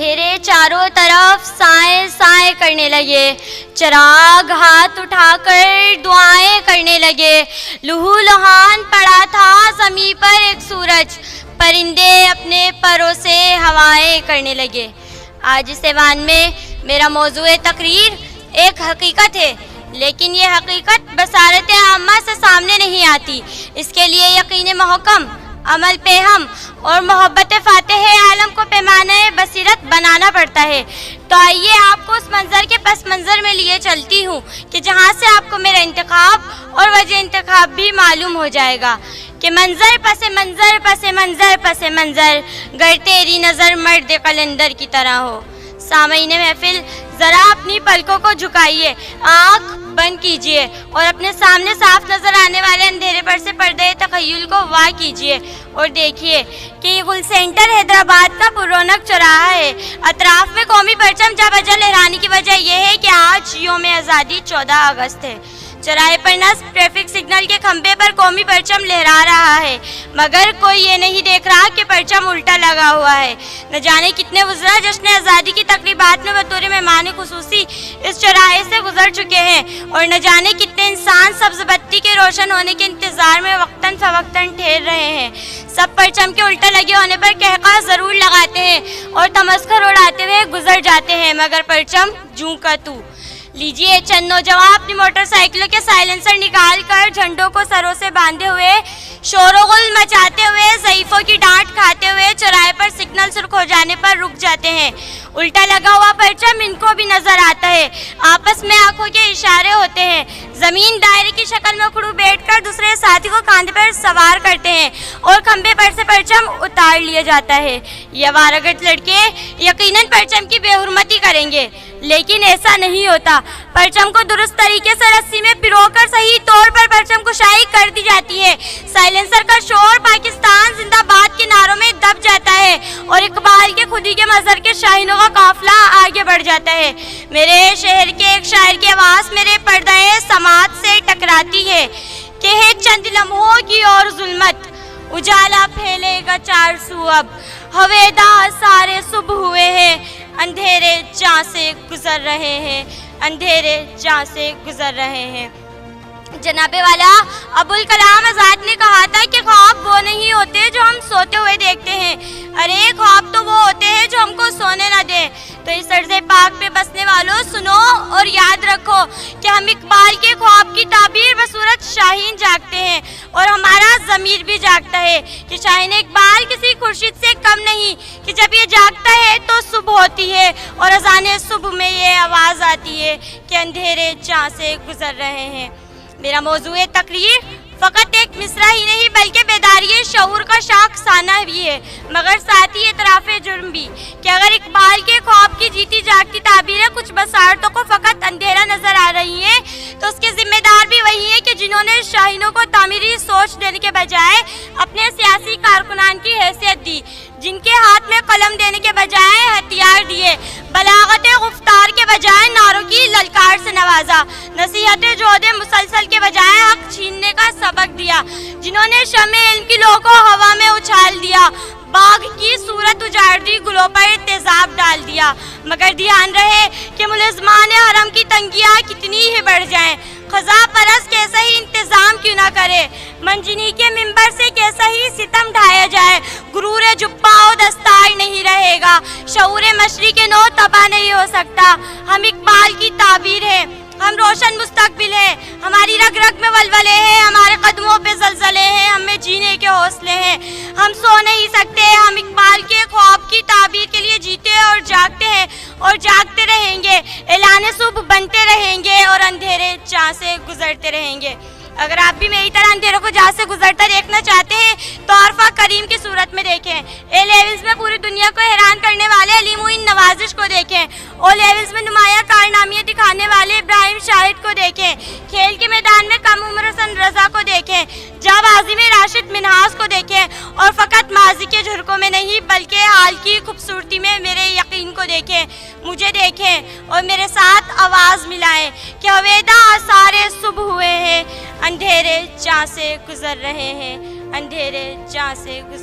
اندھیرے چاروں طرف سائیں سائیں کرنے لگے، چراغ ہاتھ اٹھا کر دعائیں کرنے لگے، لہو لہان پڑا تھا زمین پر ایک سورج، پرندے اپنے پروں سے ہوائیں کرنے لگے۔ آج اس ایوان میں میرا موضوع تقریر ایک حقیقت ہے، لیکن یہ حقیقت بصارت عامہ سے سامنے نہیں آتی۔ اس کے لیے یقین محکم، عمل پہ ہم اور محبت فاتح عالم کو پیمانہ بصیرت بنانا پڑتا ہے۔ تو آئیے آپ کو اس منظر کے پس منظر میں لیے چلتی ہوں کہ جہاں سے آپ کو میرا انتخاب اور وجہ انتخاب بھی معلوم ہو جائے گا کہ منظر پس منظر پس منظر پس منظر گر تیری نظر مرد قلندر کی طرح ہو۔ سامعین محفل، ذرا اپنی پلکوں کو جھکائیے، آنکھ بند کیجئے اور اپنے سامنے صاف نظر آنے والے اندھیرے پر سے پردے تخیل کو وا کیجئے اور دیکھیے کہ یہ گل سینٹر حیدرآباد کا پررونق چوراہا ہے۔ اطراف میں قومی پرچم جا بجا لہرانے کی وجہ یہ ہے کہ آج یوم آزادی 14 اگست ہے۔ چوراہے پر نصب ٹریفک سگنل کے کھمبے پر قومی پرچم لہرا رہا ہے، مگر کوئی یہ نہیں دیکھ رہا کہ پرچم الٹا لگا ہوا ہے۔ نہ جانے کتنے وزراء جشن آزادی کی تقریبات میں بطور مہمان خصوصی اس چوراہے سے گزر چکے ہیں، اور نہ جانے کتنے انسان سبز بتی کے روشن ہونے کے انتظار میں وقتاً فوقتاً ٹھہر رہے ہیں۔ سب پرچم کے الٹا لگے ہونے پر قہقہ ضرور لگاتے ہیں اور تمسخر اڑاتے ہوئے گزر جاتے ہیں، مگر پرچم جوں کا تو۔ لیجئے چند نوجوان اپنی موٹر سائیکلوں کے سائلنسر نکال کر جھنڈوں کو سروں سے باندھے ہوئے، شور و غل مچاتے ہوئے، ضعیفوں کی ڈانٹ کھاتے ہوئے چوراہے پر سگنل سرخ ہو جانے پر رک جاتے ہیں۔ الٹا لگا ہوا پرچم ان کو بھی نظر آتا ہے، آپس میں آنکھوں کے اشارے ہوتے ہیں، زمین دائرے کی شکل میں اکھڑو بیٹھ کر دوسرے ساتھی کو کاندھے پر سوار کرتے ہیں اور کھمبے پر سے پرچم اتار لیا جاتا ہے۔ یہ آوارگرد لڑکے یقیناً پرچم کی بے حرمتی کریں گے، لیکن ایسا نہیں ہوتا۔ پرچم کو درست طریقے سے رسی میں پرو کر صحیح طور پر پرچم کشائی کر دی جاتی ہے۔ سائلنسر کا شور پاکستان زندہ باد کے نعروں میں دب جاتا ہے اور اقبال کے خودی کے مظہر کے شاہینوں کا قافلہ آگے بڑھ جاتا ہے۔ میرے شہر کے ایک شاعر کی آواز میرے پردہ سماعت سے ٹکراتی ہے کہ ہے چند لمحوں کی اور ظلمت، اجالا پھیلے گا چار سو اب، ہویدا سارے صبح ہوئے ہیں، اندھیرے جہاں سے گزر رہے ہیں، اندھیرے جہاں سے گزر رہے ہیں۔ جناب والا ابوالکلام آزاد نے کہا تھا کہ خواب وہ نہیں ہوتے جو ہم سوتے ہوئے دیکھتے ہیں، ارے خواب تو وہ ہوتے ہیں جو ہم کو سونے نہ دیں۔ تو اس ارض پاک پہ بسنے والوں سنو اور یاد رکھو کہ ہم اقبال کے خواب کی تعبیر بصورت شاہین جاگتے ہیں، اور ہمارا ضمیر بھی جاگتا ہے کہ شاہین اقبال کسی خورشید سے کم نہیں، کہ جب یہ جاگتا ہے تو صبح ہوتی ہے اور اذان صبح میں یہ آواز آتی ہے کہ اندھیرے جہاں سے گزر رہے ہیں۔ میرا موضوع تقریر فقط ایک مصرع ہی نہیں بلکہ بیداری شعور کا شاخسانہ بھی ہے، مگر ساتھ ہی اعتراف جرم بھی، کہ اگر اقبال کے خواب کی جیتی جاگتی تعبیریں کچھ بصارتوں کو فقط اندھیرا نظر آ رہی ہیں تو اس کے ذمہ دار بھی وہی ہیں کہ جنہوں نے شاہینوں کو تعمیری سوچ دینے کے بجائے اپنے سیاسی کارکنان کی حیثیت دی، جن کے ہاتھ میں قلم دینے کے بجائے ہتھیار دیے، بلاغت گفتار کے بجائے نعروں کی للکار سے نوازا، نصیحت جہد مسلسل کے بجائے حق چھیننے کا سبق دیا، جنہوں نے شمع علم کی لو کو ہوا میں اچھال دیا، باغ کی صورت اجاڑ دی، گلوں پر تیزاب ڈال دیا۔ مگر دھیان رہے کہ ملزمان حرم کی تنگیاں کتنی ہی بڑھ جائیں، خزاں پرست کیسا ہی انتظام کیوں نہ کرے، منجنی کے منبر سے کیسا ہی ستم ڈھایا جائے، غرور جبہ و دستار نہیں رہے گا، شعور مشرق کے نو تباہ نہیں ہو سکتا۔ ہم اقبال کی تعبیر ہیں، ہم روشن مستقبل ہیں، ہماری رگ رگ میں ولولے ہیں، ہمارے قدموں پہ زلزلے ہیں، ہمیں جینے کے حوصلے ہیں، ہم سو نہیں سکتے، ہم اقبال کے خواب کی تعبیر کے لیے جیتے اور جاگتے ہیں اور جاگتے رہیں گے، اعلان صبح بنتے رہیں گے اور اندھیرے جہاں سے گزرتے رہیں گے۔ اگر آپ بھی میری طرح اندھیروں کو جہاں سے گزرتا دیکھنا چاہتے ہیں تو عرفہ کریم کی صورت میں دیکھیں، اے لیولز میں پوری دنیا کو حیران کرنے والے علی معین نوازش کو دیکھیں، او لیولز میں نمایاں کارنامے دکھانے والے ابراہیم شاہد کو دیکھیں، کھیل کے میدان میں کم عمر حسن رضا کو دیکھیں، جاں بازی میں راشد منہاس کو دیکھیں، اور فقط ماضی کے جھرکوں میں نہیں بلکہ حال کی خوبصورتی میں میرے یقین کو دیکھیں، مجھے دیکھیں اور میرے ساتھ آواز ملائیں کہ ہویدا سارے صبح ہوئے ہیں، اندھیرے جہاں سے گزر رہے ہیں، اندھیرے جہاں سے گزر